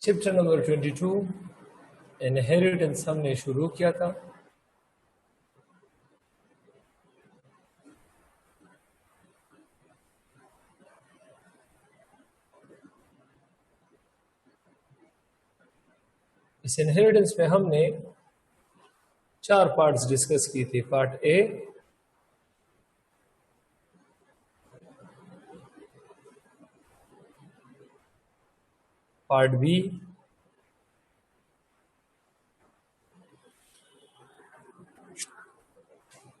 Chapter number 22 inheritance हमने शुरू किया था। इस इनहेरिटेंस में हमने 4 पार्ट्स डिस्कस किए थे। Part A, part B,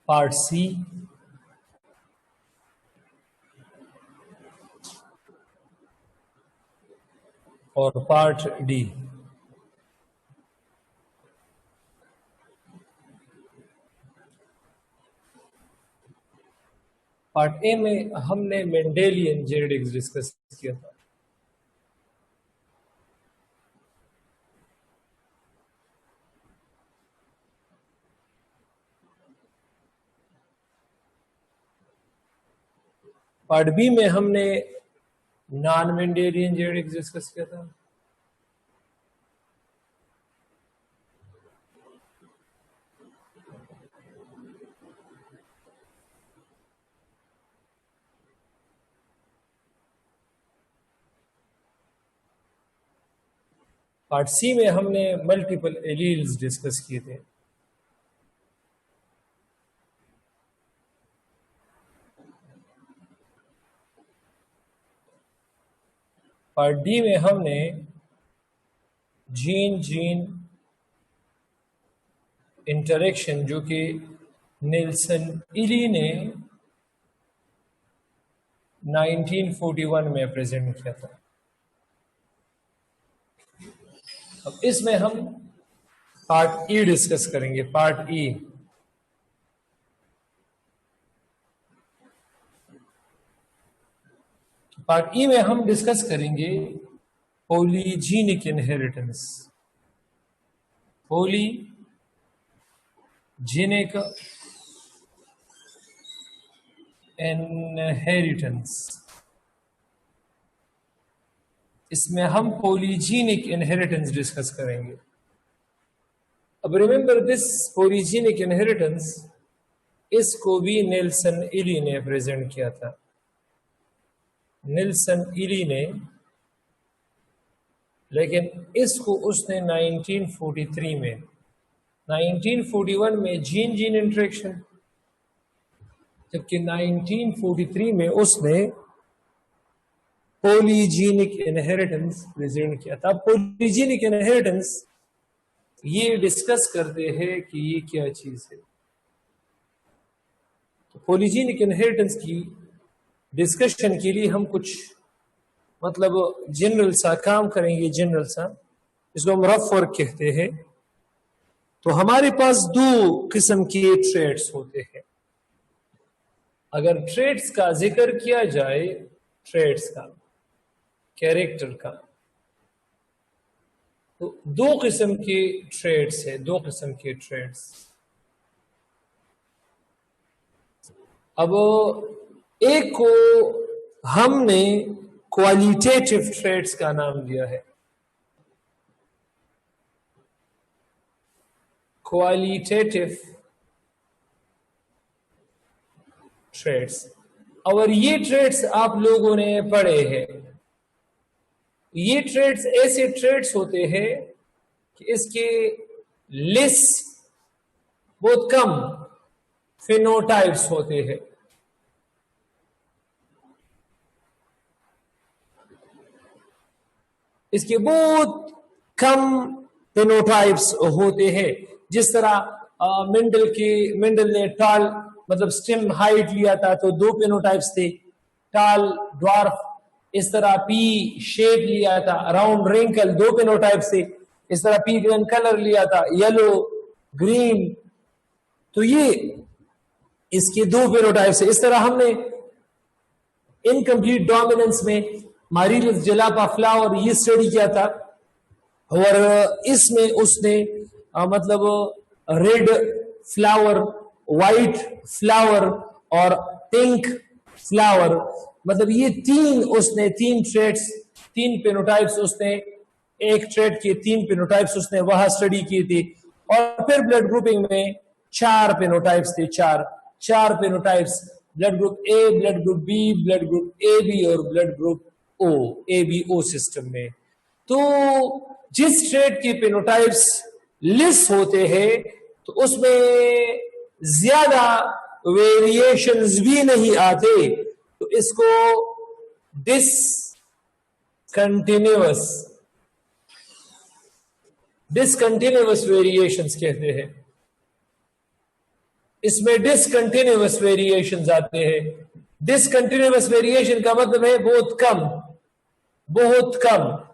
part C, और पार्ट डी। पार्ट ए में हमने मेंडेलियन जेनेटिक्स डिस्कस किया था। पार्ट बी में हमने नॉन मेंडेलियन जेनेटिक्स डिस्कस किया था। पार्ट सी में हमने मल्टीपल एलील्स डिस्कस किए थे। पार्ट डी में हमने जीन जीन इंटरेक्शन जो कि नेल्सन इली ने 1941 में प्रेजेंट किया था। अब इसमें हम पार्ट ई डिस्कस करेंगे। पार्ट ई में हम डिस्कस करेंगे पॉलीजीनिक इनहेरिटेंस। पॉलीजेनिक इनहेरिटेंस, इसमें हम पॉलीजेनिक इनहेरिटेंस डिस्कस करेंगे। अब रिमेंबर दिस पॉलीजेनिक इनहेरिटेंस, इसको भी नेल्सन इली ने प्रेजेंट किया था। नेल्सन इली ने, लेकिन इसको उसने 1943 में, 1941 में जीन जीन इंटरेक्शन, जबकि 1943 में उसने पॉलीजेनिक इनहेरिटेंस प्रेजेंट किया था। पॉलीजेनिक इनहेरिटेंस ये डिस्कस करते हैं कि ये क्या चीज है। तो पॉलीजेनिक इनहेरिटेंस की डिस्कशन के लिए हम कुछ जनरल सा काम करेंगे। जनरल सा, इसको हम रफ वर्क कहते हैं। तो हमारे पास 2 किस्म के ट्रेड्स होते हैं। अगर ट्रेड्स का जिक्र किया जाए, ट्रेड्स का, कैरेक्टर का, तो 2 किस्म के ट्रेड्स है। 2 किस्म के ट्रेड्स। अब एक को हमने क्वालिटेटिव ट्रेड्स का नाम दिया है। क्वालिटेटिव ट्रेड्स, और ये ट्रेड्स आप लोगों ने पढ़े हैं। ये ट्रेड्स ऐसे ट्रेड्स होते हैं कि इसके लेस, बहुत कम फिनोटाइप्स होते हैं। इसके बहुत कम फिनोटाइप्स होते हैं। जिस तरह मेंडल ने टॉल स्टेम हाइट लिया था तो 2 फिनोटाइप्स थे, टॉल, ड्वार्फ। इस तरह पी शेप लिया था, राउंड रिंकल, 2 फिनोटाइप्स थे। इस तरह पी ग्रीन कलर लिया था, येलो, ग्रीन, तो ये इसके 2 फिनोटाइप्स है। इस तरह हमने इनकम्प्लीट डोमिनेंस में मारिलस जलापा फ्लावर ये स्टडी किया था, और इसमें उसने रेड फ्लावर, व्हाइट फ्लावर और पिंक फ्लावर, ये 3 ट्रेड्स, 3 फेनोटाइप्स उसने एक ट्रेड के 3 फेनोटाइप्स उसने वहां स्टडी किए थे, और फिर ब्लड ग्रुपिंग में 4 फेनोटाइप्स थे, चार phenotypes, blood group A, blood group B, blood group A B और blood group O, A B O system में। तो जिस ट्रेड के फेनोटाइप्स लिस्ट होते हैं तो उसमें ज्यादा वेरिएशंस भी नहीं आते, तो इसको डिसकंटिन्यूअस वेरिएशंस कहते हैं। इसमें डिसकंटिन्यूअस वेरिएशंस आते हैं। डिसकंटिन्यूअस वेरिएशन का मतलब है बहुत कम, बहुत कम।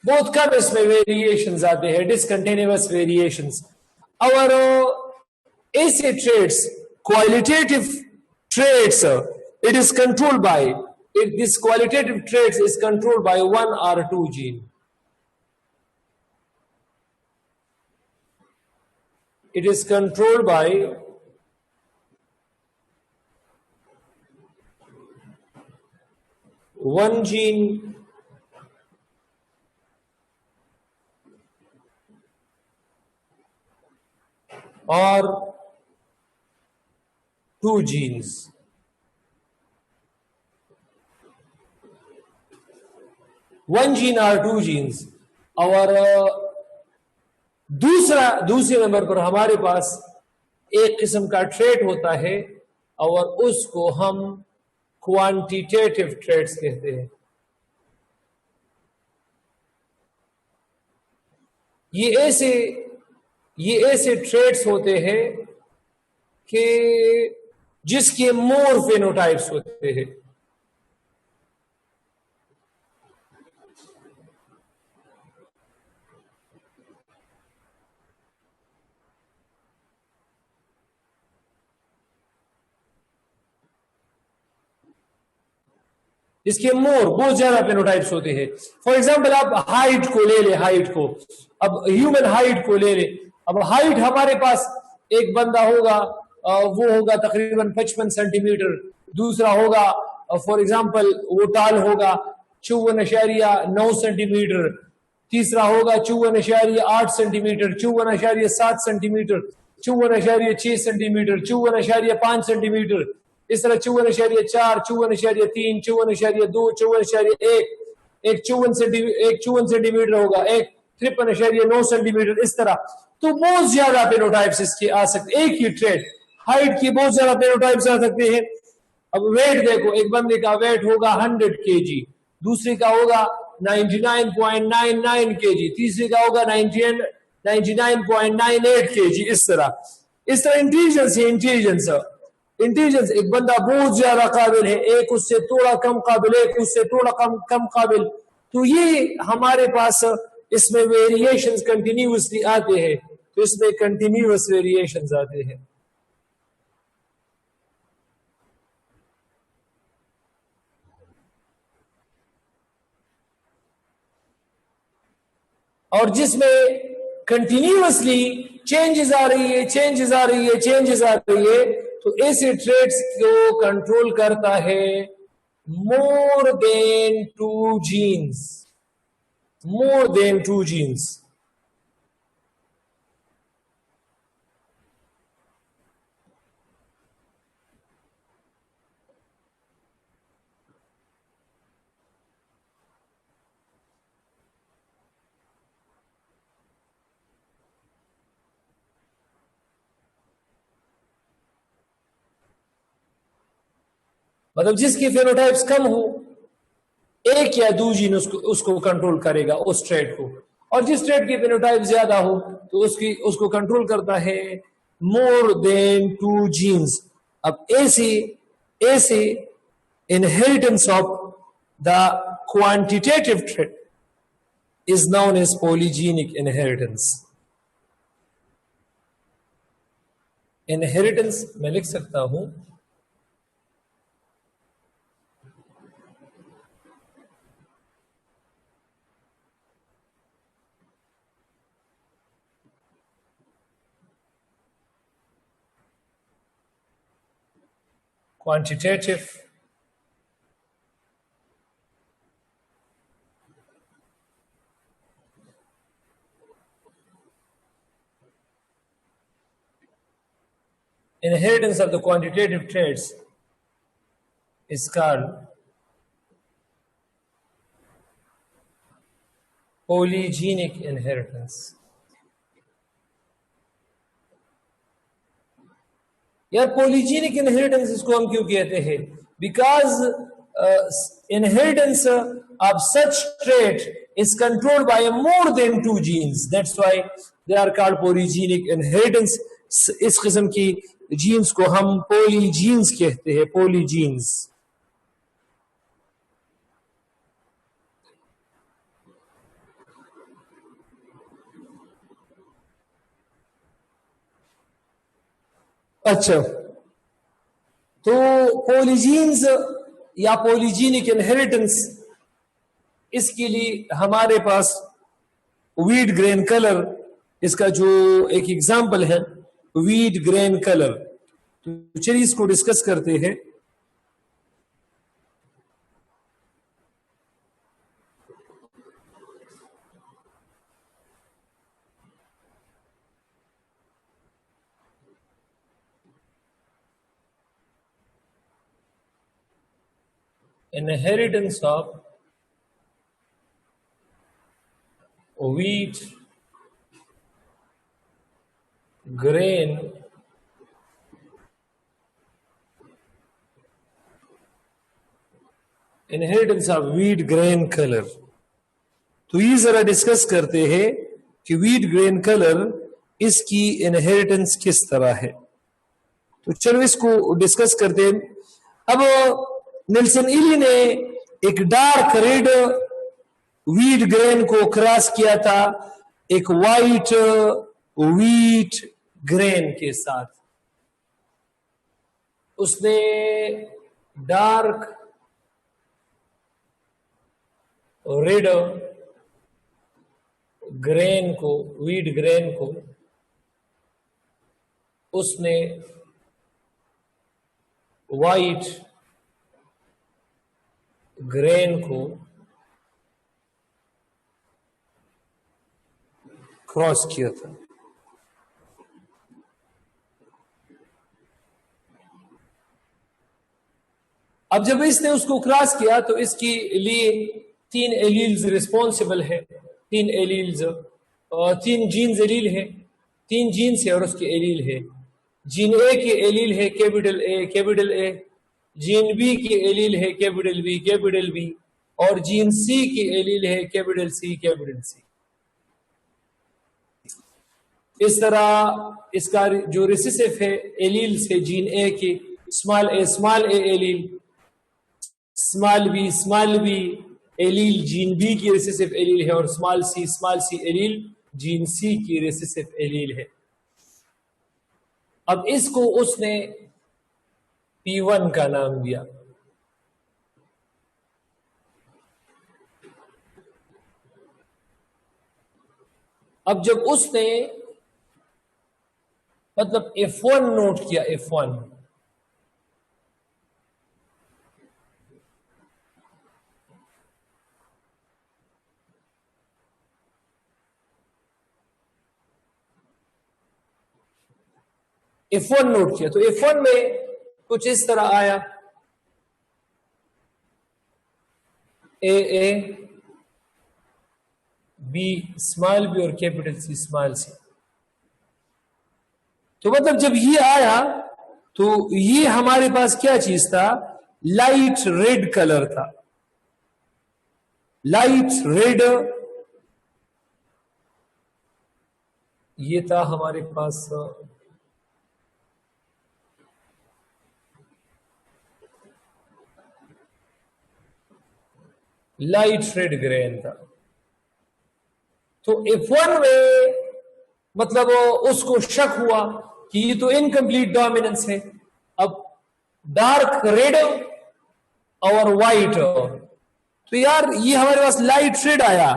बहुत कम इसमें वेरिएशंस आते हैं, डिसकंटिन्यूअस वेरिएशंस। और ऐसे trades, qualitative traits, it is controlled by, this qualitative traits is controlled by 1 or 2 gene. It is controlled by one gene or 2 genes. One gene or 2 genes. और दूसरे नंबर पर हमारे पास एक किस्म का ट्रेट होता है और उसको हम क्वांटिटेटिव ट्रेट्स कहते हैं। ये ऐसे ट्रेट्स होते हैं कि जिसके मोर फेनोटाइप्स होते हैं। इसके मोर बहुत ज्यादा फेनोटाइप्स होते हैं। फॉर एग्जांपल आप हाइट को ले ले, हाइट को, अब ह्यूमन हाइट को ले ले। अब हाइट हमारे पास एक बंदा होगा, वो होगा तकरीबन 55 सेंटीमीटर, दूसरा होगा फॉर एग्जांपल वो टाल होगा 54.9 सेंटीमीटर, तीसरा होगा 54.8 सेंटीमीटर, 54.7 सेंटीमीटर, 54.6 सेंटीमीटर, 54.5 सेंटीमीटर, इस तरह 54.4, 54.3, 54.2, 54.1, एक 54 सेंटीमीटर होगा, एक 53.9 सेंटीमीटर, इस तरह। तो बहुत ज्यादा फेनोटाइप्स इसके आ सकते, एक ही ट्रेड हाइट की बहुत ज्यादा फेनोटाइप्स आ सकते हैं। अब वेट देखो, एक बंदे का वेट होगा 100 केजी, दूसरे का होगा 99.99 केजी, तीसरे का होगा 99.98 केजी, इस तरह इंटेलिजेंस है, इंटेलिजेंस एक बंदा बहुत ज्यादा काबिल है, एक उससे थोड़ा कम काबिल, एक उससे थोड़ा कम काबिल। तो ये हमारे पास इसमें वेरिएशंस कंटिन्यूअसली आते हैं, तो इसमें कंटिन्यूअस वेरिएशंस आते हैं। और जिसमें कंटिन्यूअसली चेंजेस आ रही है, तो ऐसे ट्रेड्स को कंट्रोल करता है मोर देन 2 जीन्स। मतलब जिसकी फेनोटाइप्स कम हो, एक या 2 जीन उसको कंट्रोल करेगा उस ट्रेड को, और जिस ट्रेड की फेनोटाइप ज्यादा हो तो उसको कंट्रोल करता है मोर देन 2 जीन्स। अब ऐसे inheritance of the quantitative trait is known as polygenic inheritance. Inheritance मैं लिख सकता हूं quantitative, inheritance of the quantitative traits is called polygenic inheritance. यार पॉलीजेनिक इनहेरिटेंस इसको हम क्यों कहते हैं? Because inheritance of such trait is controlled by more than 2 genes. That's why they are called polygenic inheritance. इस किस्म की जीन्स को हम पॉलीजीन्स कहते हैं, पॉलीजीन्स. अच्छा, तो पॉलीजीन्स या पॉलीजेनिक इनहेरिटेंस, इसके लिए हमारे पास वीट ग्रेन कलर, इसका जो एक एग्जांपल है वीट ग्रेन कलर. तो चलिए इसको डिस्कस करते हैं. Inheritance of wheat grain inheritance of wheat grain color. तो ये जरा डिस्कस करते हैं कि wheat grain color इसकी इनहेरिटेंस किस तरह है. तो चलो इसको डिस्कस करते हैं. अब नेल्सन इली ने एक डार्क रेड वीट ग्रेन को क्रॉस किया था एक वाइट वीट ग्रेन के साथ. उसने डार्क रेड ग्रेन को, वीट ग्रेन को उसने वाइट ग्रेन को क्रॉस किया था. अब जब इसने उसको क्रॉस किया तो इसके लिए 3 एलील्स रिस्पॉन्सिबल है. 3 एलील्स, 3 जीन्स एलील है, 3 जीन्स है और उसके एलील है. जीन ए के एलील है कैपिटल ए, जीन बी की एलील है कैपिटल बी, और जीन सी की एलील है कैपिटल सी. इस तरह इसका जो रिसेसिव है एलील से जीन ए की small A allele, small B allele gene B की रिसेसिव एलील है, और small C allele gene C की रिसेसिव एलील है. अब इसको उसने P1 का नाम दिया. अब जब उसने मतलब F1 नोट किया, F1 नोट किया, तो F1 में कुछ इस तरह आया ए बी स्मॉल बी और कैपिटल सी स्मॉल सी. तो मतलब जब ये आया तो ये हमारे पास क्या चीज था? लाइट रेड कलर था. लाइट रेड ये था हमारे पास लाइट रेड ग्रेन था. तो F1 में मतलब उसको शक हुआ कि ये तो इनकम्प्लीट डोमिनेंस है. अब डार्क रेड और वाइट, तो यार ये हमारे पास लाइट रेड आया.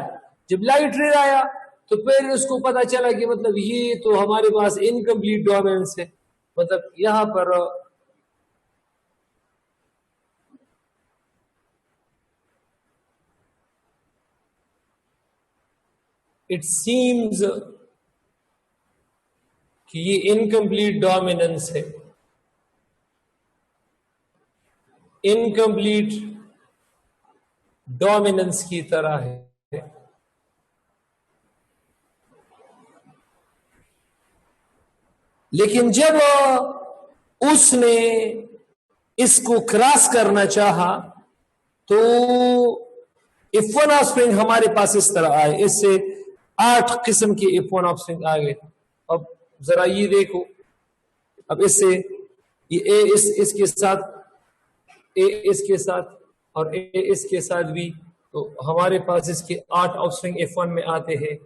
जब लाइट रेड आया तो फिर उसको पता चला कि मतलब ये तो हमारे पास इनकम्प्लीट डोमिनेंस है. मतलब यहां पर इट सीम्स कि ये इनकम्प्लीट डोमिनेंस है, इनकम्प्लीट डोमिनेंस की तरह है। लेकिन जब उसने इसको क्रॉस करना चाहा तो F1 ऑफस्प्रिंग हमारे पास इस तरह आए, इससे 8 किस्म के F1 ऑफस्प्रिंग आ गए। अब जरा ये देखो, अब इससे ये ए इसके साथ, ए इसके साथ और ए इसके साथ भी, तो हमारे पास इसके 8 ऑफस्प्रिंग F1 में आते हैं।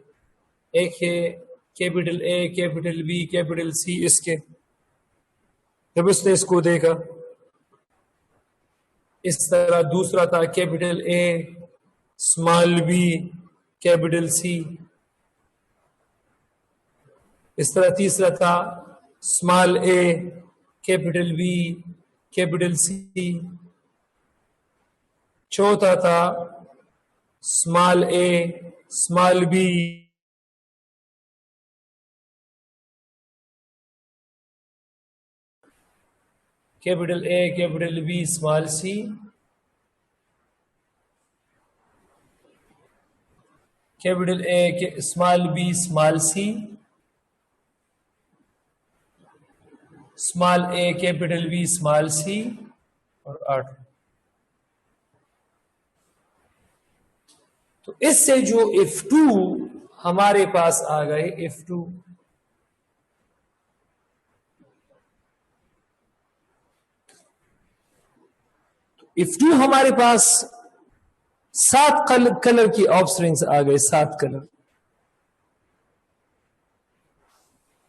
एक है capital A, capital B, capital C. इसके जब उसने इसको देखा इस तरह, दूसरा था capital A, small B, capital C. इस तरह तीसरा था small A, capital B, capital C. चौथा था small A, small B, capital A, capital B, small C. Capital A, small B, small C, small A, capital B, small C, और 8। तो इससे जो F2 हमारे पास आ गए, F2 F2 हमारे पास 7 colour की ऑफस्प्रिंग्स आ गए, 7 कलर।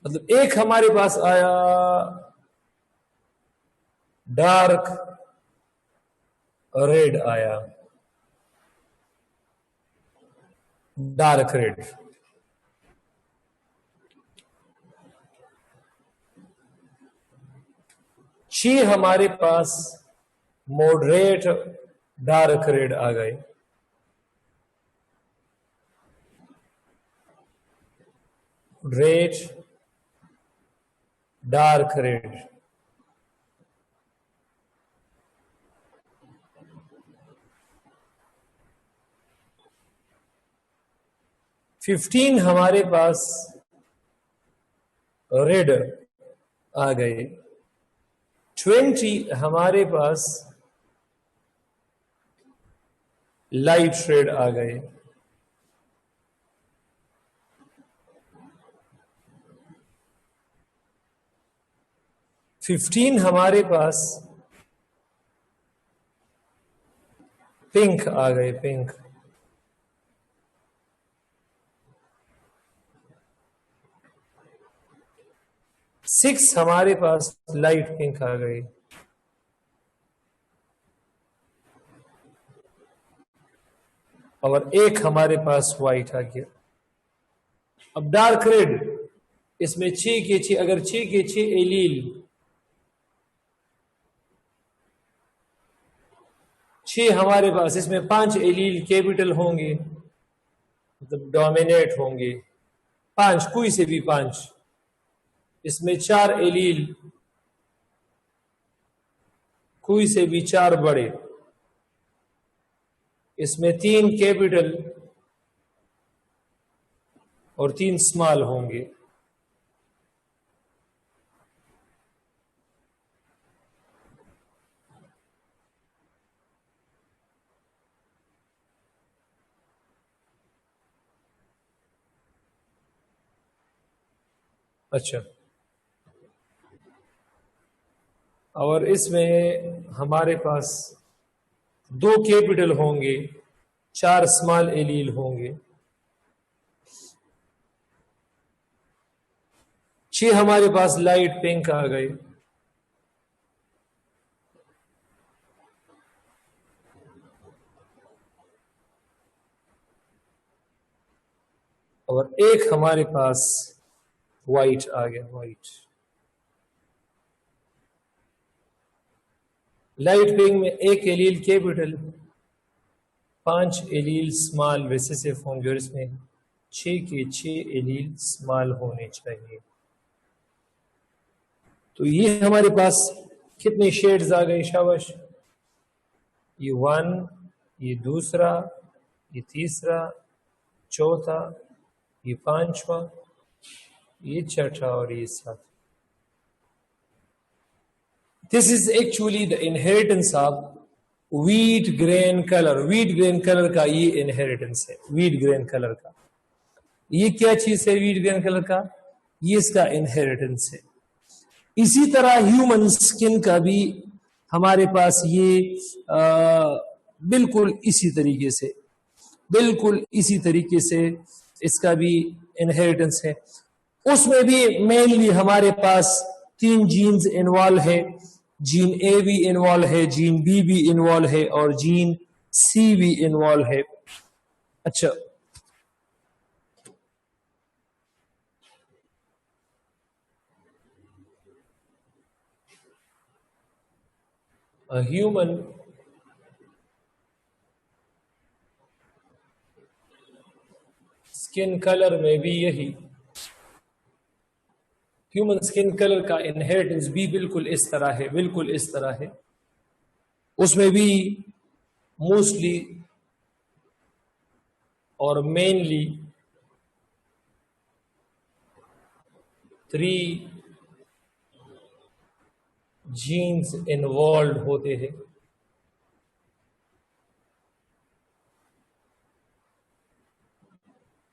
मतलब एक हमारे पास आया डार्क रेड, आया डार्क रेड। छह हमारे पास मॉडरेट डार्क रेड आ गए। Moderate dark red. फिफ्टीन हमारे पास रेड आ गए। 20 हमारे पास लाइट रेड आ गए। फिफ्टीन हमारे पास पिंक आ गए, पिंक। सिक्स हमारे पास लाइट पिंक आ गई। और एक हमारे पास व्हाइट आ गया। अब डार्क रेड, इसमें 6 के 6, अगर 6 के 6 एलील, 6 हमारे पास, इसमें 5 एलील कैपिटल होंगे, मतलब डोमिनेट होंगे। 5 कोई से भी 5। इसमें 4 एलील, कोई से भी 4 बड़े। इसमें 3 कैपिटल और 3 स्मॉल होंगे। अच्छा, और इसमें हमारे पास 2 कैपिटल होंगे, 4 स्मॉल एलील होंगे। 6 हमारे पास लाइट पिंक आ गए। और एक हमारे पास व्हाइट आ गया, व्हाइट। लाइट पिंक में 1 allele capital, 5 allele small recessive होंगे। और इसमें 6 के 6 एलील स्मॉल होने चाहिए। तो ये हमारे पास कितने शेड्स आ गए? शाबाश। ये 1, ये दूसरा, ये तीसरा, चौथा, ये 5वां, ये छठा और ये 7। This is actually the inheritance of wheat grain color। wheat grain color का ये inheritance है, wheat grain color का। ये क्या चीज है wheat grain color का? ये इसका inheritance है। इसी तरह ह्यूमन स्किन का भी हमारे पास ये बिल्कुल इसी तरीके से, बिल्कुल इसी तरीके से इसका भी इनहेरिटेंस है। उसमें भी मेनली हमारे पास 3 जीन्स इन्वॉल्व है। जीन ए भी इन्वॉल्व है, जीन बी भी इन्वॉल्व है और जीन सी भी इन्वॉल्व है। अच्छा, ह्यूमन स्किन कलर में भी यही, ह्यूमन स्किन कलर का इनहेरिटेंस भी बिल्कुल इस तरह है, बिल्कुल इस तरह है। उसमें भी मोस्टली और मेनली 3 जीन्स इन्वॉल्व होते हैं।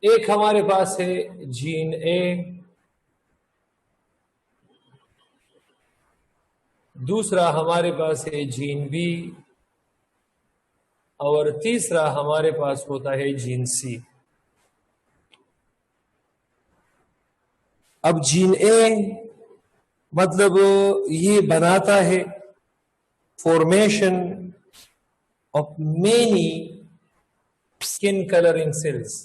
एक हमारे पास है जीन ए, दूसरा हमारे पास है जीन बी और तीसरा हमारे पास होता है जीन सी। अब जीन ए मतलब ये बनाता है formation of many skin colouring cells.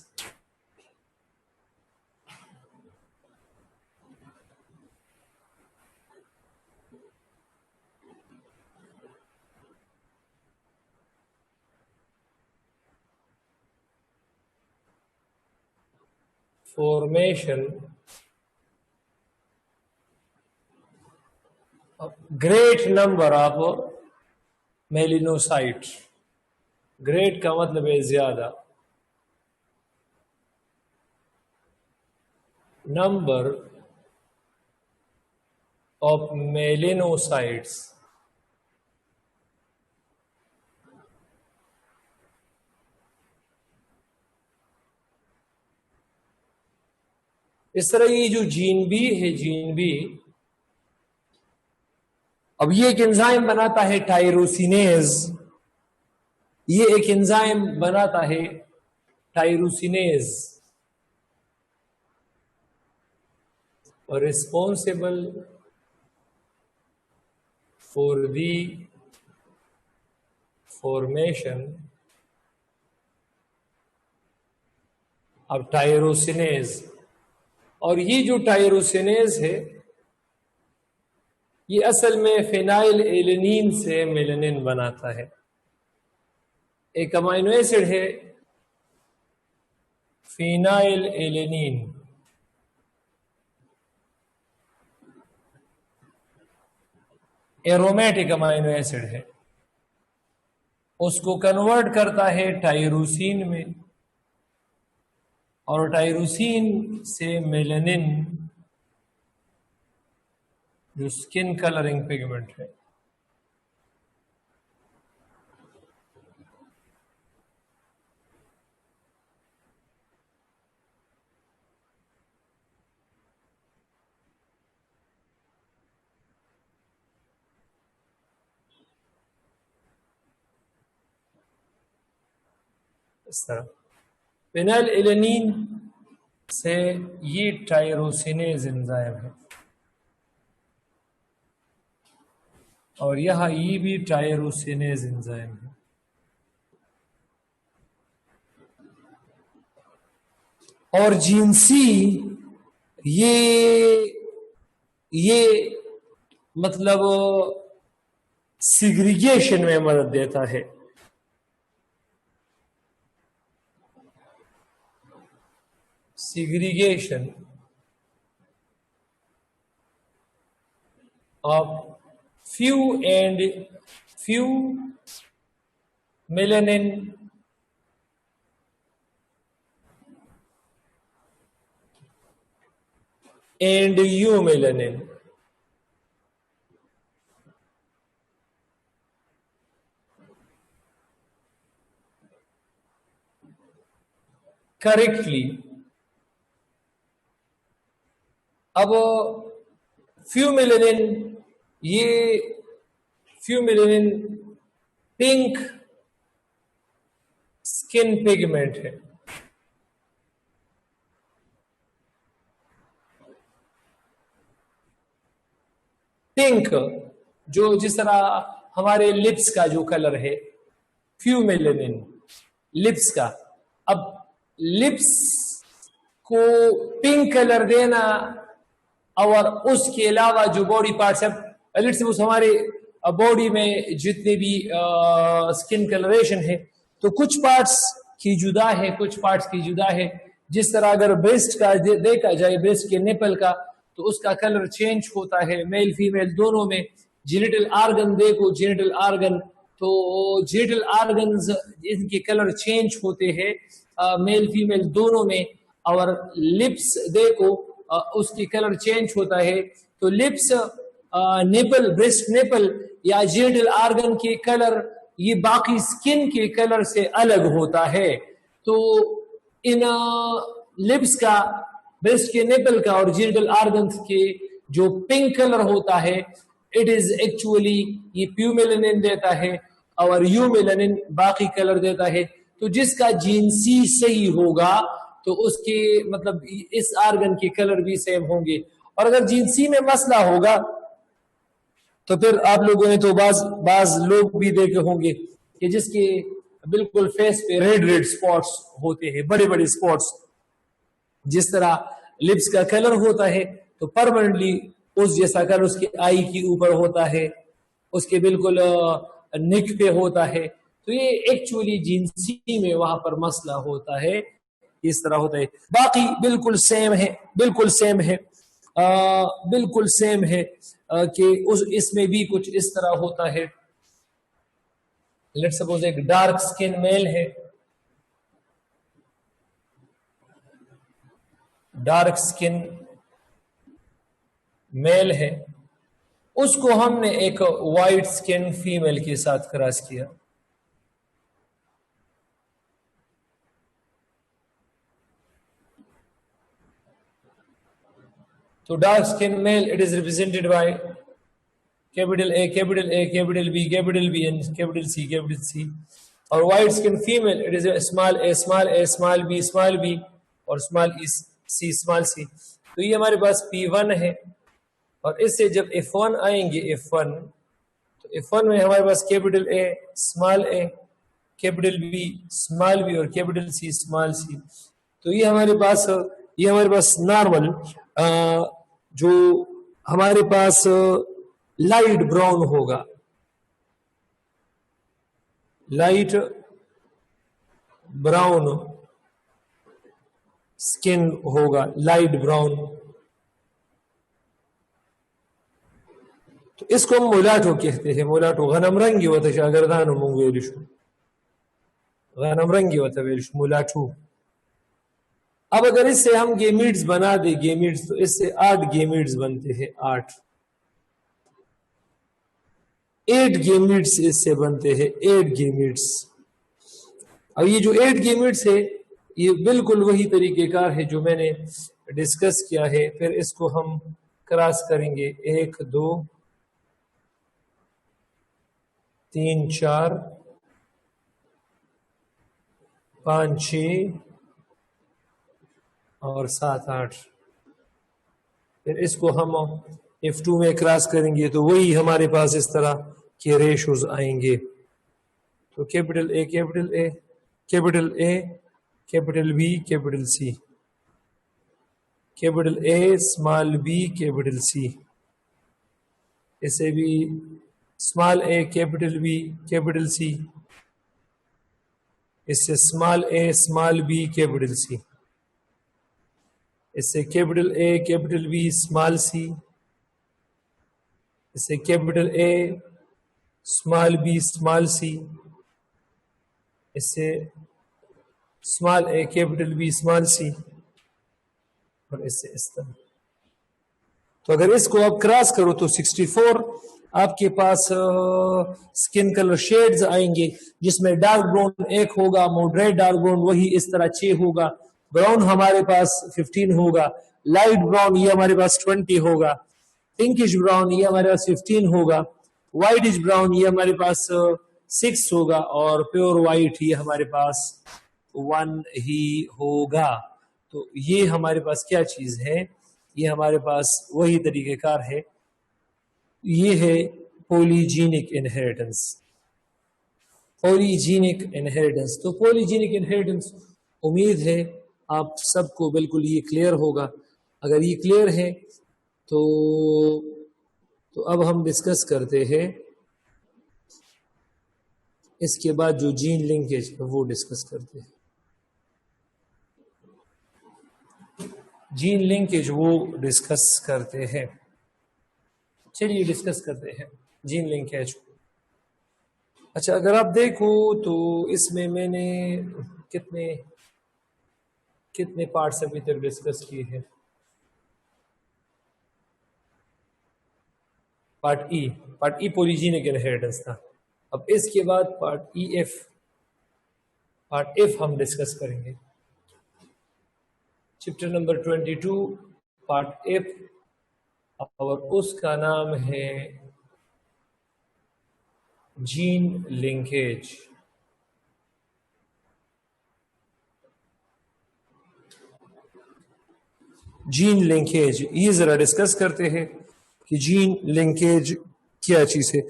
formation of great number of melanocytes। Great का मतलब है ज्यादा, नंबर ऑफ मेलेनोसाइट्स। इस तरह ये जो जीन बी है, जीन बी अब ये एक एंजाइम बनाता है टायरोसिनेज। ये एक एंजाइम बनाता है टायरोसिनेज और responsible for the formation of tyrosinase. और ये जो टायरोसिनेज है ये असल में फिनाइल एलेनिन से मेलानिन बनाता है। एक अमाइनो एसिड है phenyl alanine. Aromatic amino acid है, उसको कन्वर्ट करता है टायरोसिन में और टायरोसिन से मेलानिन जो स्किन कलरिंग पिगमेंट है। इस तरह फिनाइल एलेनिन से ये टायरोसिनेज एंजाइम है और यह ये भी टायरोसिनेज एंजाइम है। और जीन सी ये मतलब सिग्रीगेशन में मदद देता है। segregation of few melanin and eumelanin. Correctly. अब फ्यूमिलेनिन, ये फ्यूमिलेनिन पिंक स्किन पिगमेंट है। पिंक जो जिस तरह हमारे लिप्स का जो कलर है, फ्यूमिलेनिन लिप्स का। अब लिप्स को पिंक कलर देना और उसके अलावा जो बॉडी पार्ट्स है, लेट्स सपोज हमारे बॉडी में जितने भी स्किन कलरेशन है, तो कुछ पार्ट्स की जुदा है, कुछ पार्ट्स की जुदा है। जिस तरह अगर ब्रेस्ट का देखा जाए, ब्रेस्ट के निपल का, तो उसका कलर चेंज होता है मेल फीमेल दोनों में। जेनिटल आर्गन देखो, जेनिटल आर्गन, तो जेनिटल आर्गन्स इनके कलर चेंज होते हैं मेल फीमेल दोनों में। और लिप्स देखो, उसकी कलर चेंज होता है। तो लिप्स, निपल, ब्रेस्ट निपल या जेनिटल आर्गन के कलर ये बाकी स्किन के कलर से अलग होता है। तो इन लिप्स का, ब्रेस्ट के निपल का और जेनिटल आर्गन के जो पिंक कलर होता है, इट इज एक्चुअली ये प्यूमेलानिन देता है और यूमेलानिन बाकी कलर देता है। तो जिसका जीन सी सही होगा तो उसके मतलब इस आर्गन के कलर भी सेम होंगे। और अगर जीन सी में मसला होगा तो फिर आप लोगों ने तो बाज लोग भी देखे होंगे कि जिसके बिल्कुल फेस पे रेड रेड स्पॉट्स होते हैं, बड़े बड़े स्पॉट्स। जिस तरह लिप्स का कलर होता है तो परमानेंटली उस जैसा कलर उसके आई के ऊपर होता है, उसके बिल्कुल नेक पे होता है। तो ये एक्चुअली जीन सी में वहां पर मसला होता है, इस तरह होता है। बाकी बिल्कुल सेम है, बिल्कुल सेम है, बिल्कुल सेम है कि उस इसमें भी कुछ इस तरह होता है। लेट्स सपोज एक डार्क स्किन मेल है, डार्क स्किन मेल है, उसको हमने एक वाइट स्किन फीमेल के साथ क्रॉस किया। तो dark skin male, it is represented by capital A, capital A, capital B, capital B and capital C, capital C. और white skin female, it is small A, small A, small B और small C, small C. तो ये हमारे पास P1 है। और इससे जब F1 आएंगे, F1, तो F1 में हमारे पास capital A, small A, capital B, small B और कैपिटल सी, स्मॉल सी। तो ये हमारे पास नॉर्मल जो हमारे पास लाइट ब्राउन होगा, लाइट ब्राउन स्किन होगा, लाइट ब्राउन। तो इसको हम मुलाटो कहते हैं। मुलाटो गनम रंगी होता है, शागर्दान मुंगेलिशु गनम रंगी होता है मुलाटो। अब अगर इससे हम गेमीट्स बना दे, गेमीट्स, तो इससे 8 गेमीट्स बनते हैं, 8 गेमीट्स इससे बनते हैं, 8 गेमीट्स। अब ये जो 8 गेमीट्स है, ये बिल्कुल वही तरीकेकार है जो मैंने डिस्कस किया है। फिर इसको हम क्रॉस करेंगे, 1 2 3 4 5 6 और 7 8। फिर इसको हम F2 में क्रॉस करेंगे तो वही हमारे पास इस तरह के रेशोज आएंगे। तो capital A, capital A, capital A, capital B, capital C, capital A, small B, capital C, इसे भी small A, capital B, capital C, इससे small A, small B, capital C. इससे capital A, capital B, small C, इससे capital A, small B, small C, इससे small A, capital B, small C, और इससे इस तरह। तो अगर इसको आप क्रॉस करो तो 64 आपके पास स्किन कलर शेड्स आएंगे, जिसमें डार्क ब्राउन एक होगा, मॉडरेट डार्क ब्राउन वही इस तरह 6 होगा, ब्राउन हमारे पास 15 होगा, लाइट ब्राउन ये हमारे पास 20 होगा, पिंकिश ब्राउन ये हमारे पास 15 होगा, व्हाइटिश ब्राउन ये हमारे पास 6 होगा, और प्योर व्हाइट ये हमारे पास 1 ही होगा। तो ये हमारे पास क्या चीज है, ये हमारे पास वही तरीकेकार है, ये है पॉलीजीनिक इनहेरिटेंस। पॉलीजीनिक इनहेरिटेंस, तो पॉलीजीनिक इनहेरिटेंस उम्मीद है आप सबको बिल्कुल ये क्लियर होगा। अगर ये क्लियर है तो अब हम डिस्कस करते हैं इसके बाद जो जीन लिंकेज है वो डिस्कस करते हैं। जीन लिंकेज वो डिस्कस करते हैं। चलिए डिस्कस करते हैं जीन लिंकेज। अच्छा, अगर आप देखो तो इसमें मैंने कितने पार्ट्स अभी तक डिस्कस किए हैं। पार्ट ई पॉलीजीनिक इनहेरिटेंस था। अब इसके बाद पार्ट एफ हम डिस्कस करेंगे। चैप्टर नंबर 22 पार्ट एफ, और उसका नाम है जीन लिंकेज। जीन लिंकेज ये जरा डिस्कस करते हैं कि जीन लिंकेज क्या चीज है।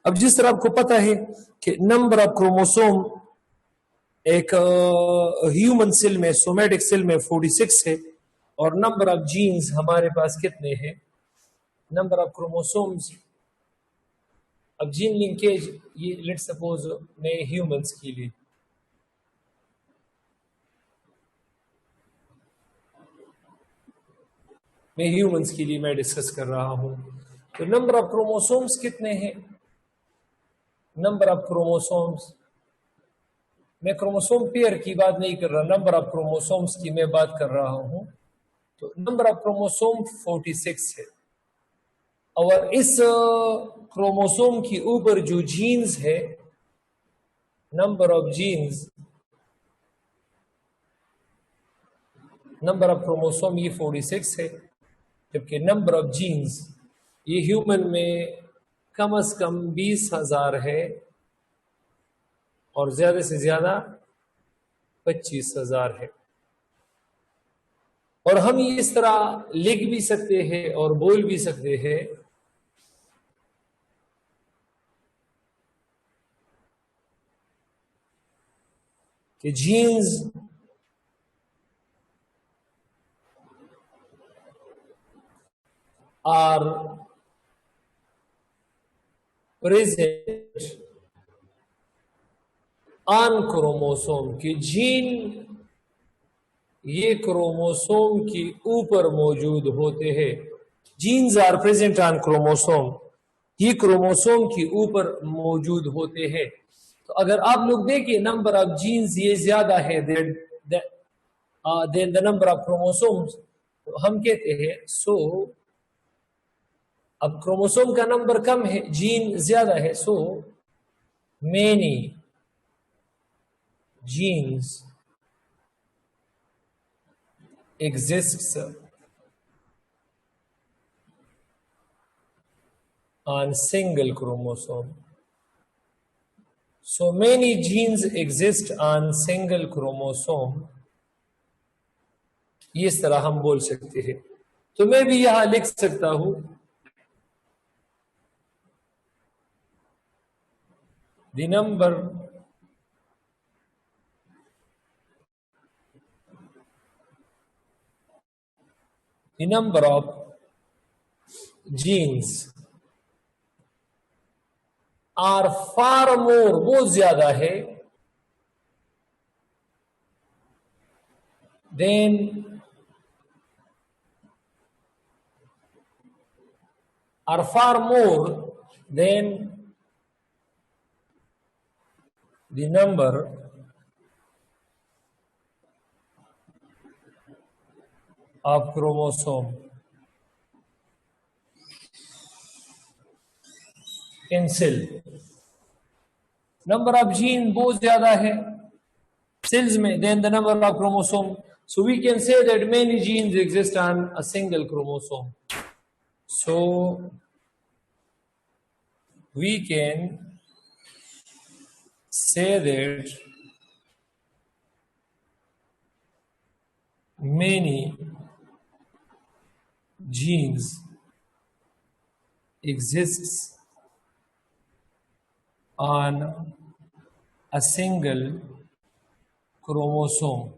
अब जिस तरह आपको पता है कि नंबर ऑफ क्रोमोसोम एक ह्यूमन सेल में, सोमेटिक सेल में 46 है, और नंबर ऑफ जीन्स हमारे पास कितने हैं, नंबर ऑफ क्रोमोसोम्स। अब जीन लिंकेज ये लेट सपोज मैं ह्यूमंस के लिए, मैं डिस्कस कर रहा हूं, तो नंबर ऑफ क्रोमोसोम्स कितने हैं, नंबर ऑफ क्रोमोसोम्स, मैं क्रोमोसोम पेयर की बात नहीं कर रहा, नंबर ऑफ क्रोमोसोम्स की मैं बात कर रहा हूं। तो नंबर ऑफ क्रोमोसोम 46 है, और इस क्रोमोसोम के ऊपर जो जीन्स है, number of genes, number of chromosome ये 46 है, जबकि नंबर ऑफ जीन्स ये ह्यूमन में कम से कम 20,000 है, और ज्यादा से ज्यादा 25,000 है। और हम ये इस तरह लिख भी सकते हैं और बोल भी सकते हैं कि genes are present on chromosome, कि जीन ये क्रोमोसोम के ऊपर मौजूद होते हैं। Genes are present on chromosome, ये क्रोमोसोम के ऊपर मौजूद होते हैं। तो अगर आप लोग देखिए नंबर ऑफ जीन्स ये ज्यादा है then the number of chromosomes, तो हम कहते हैं सो, अब क्रोमोसोम का नंबर कम है, जीन ज्यादा है, so many genes exists on single chromosome. So many genes exist on single chromosome. ये इस तरह हम बोल सकते हैं। तो मैं भी यहां लिख सकता हूं the number of genes are far more, बहुत ज्यादा है, then are far more than the number of chromosome in cell. Number of genes बहुत ज़्यादा है cells में than the number of chromosome. So we can say that many genes exist on a single chromosome. So we can say that many genes exists on a single chromosome.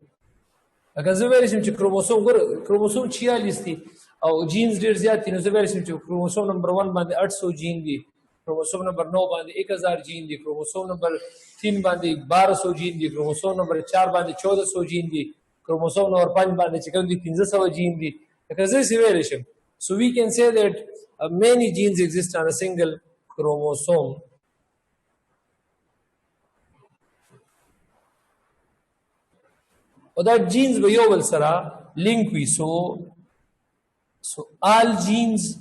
अगर ज़रूरी है कि chromosome 46 थी और jeans ढेर ज़्यादा थी, ज़रूरी है कि क्रोमोसोम नंबर 1 बांधे 800 जीन दी, क्रोमोसोम नंबर 9 बांधे 1000 जीन दी, क्रोमोसोम नंबर 3 बांधे 1200 जीन दी, क्रोमोसोम नंबर 4 बांधे 1400 जीन दी, क्रोमोसोम नंबर 5 बांधे 1500 जीन दी. अगर ज़रूरी है, so we can say that many genes exist on a single chromosome. Or that genes by your sara link we so all genes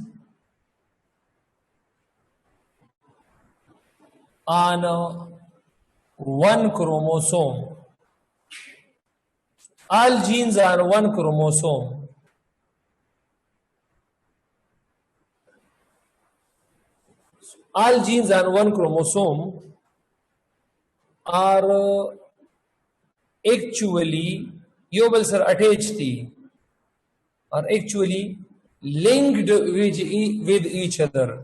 on one chromosome, all genes are one chromosome, all genes on one chromosome are actually yobal sir attached are actually linked with each other.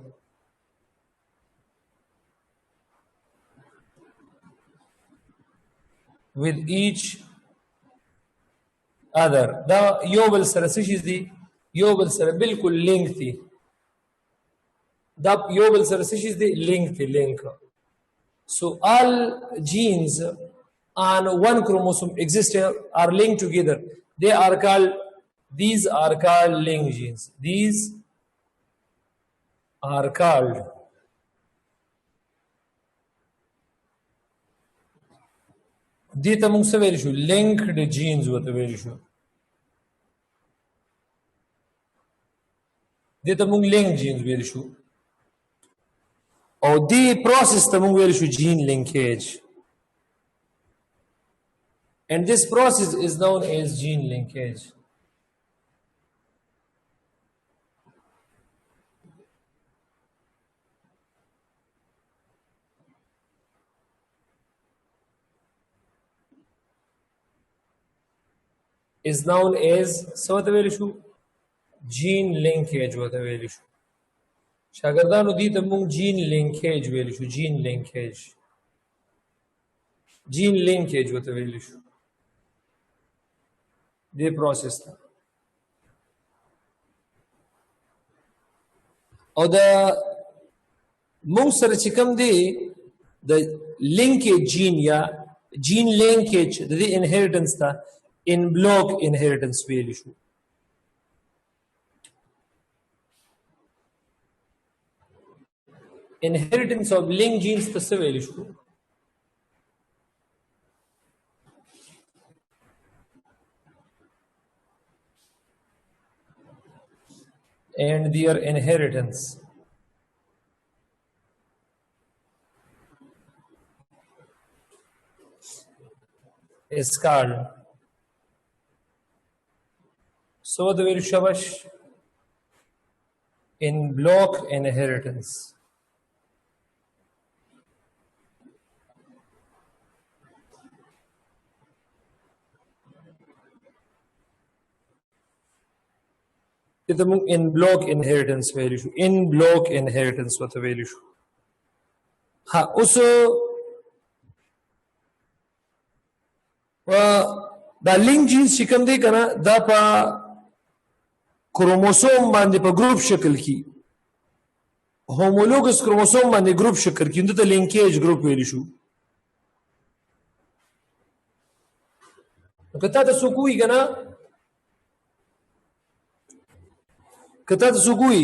With each other. The yobal sir is the yobal sir bilkul link thi. The yobal sir is the link. So all genes on one chromosome exist are linked together. These are called link genes. These are called linked genes. Linked genes. Or the process gene linkage. And this process is known as gene linkage. Is known as gene linkage. Shagardano di tamung gene linkage gene linkage. Gene linkage the process. Or the mungsar chikam the linkage gene ya gene linkage the inheritance ta in block inheritance value. Inheritance of link genes the value. And their inheritance is called so the very shabash in block inheritance. In block inheritance value. In block inheritance what the value. Ha also the link genes chikam de kana da pa chromosome bande pa group shakal ki homologous chromosome bande group shakal ki the linkage group value. Kata ta sukui kana Kata sugui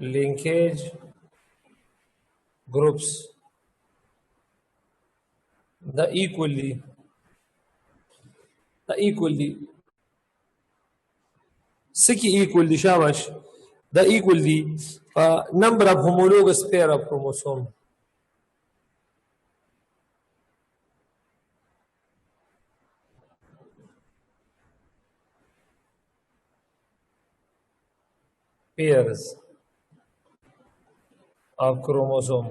linkage groups the equally siki equally shabash the equally number of homologous pair of chromosome. Pairs of chromosome.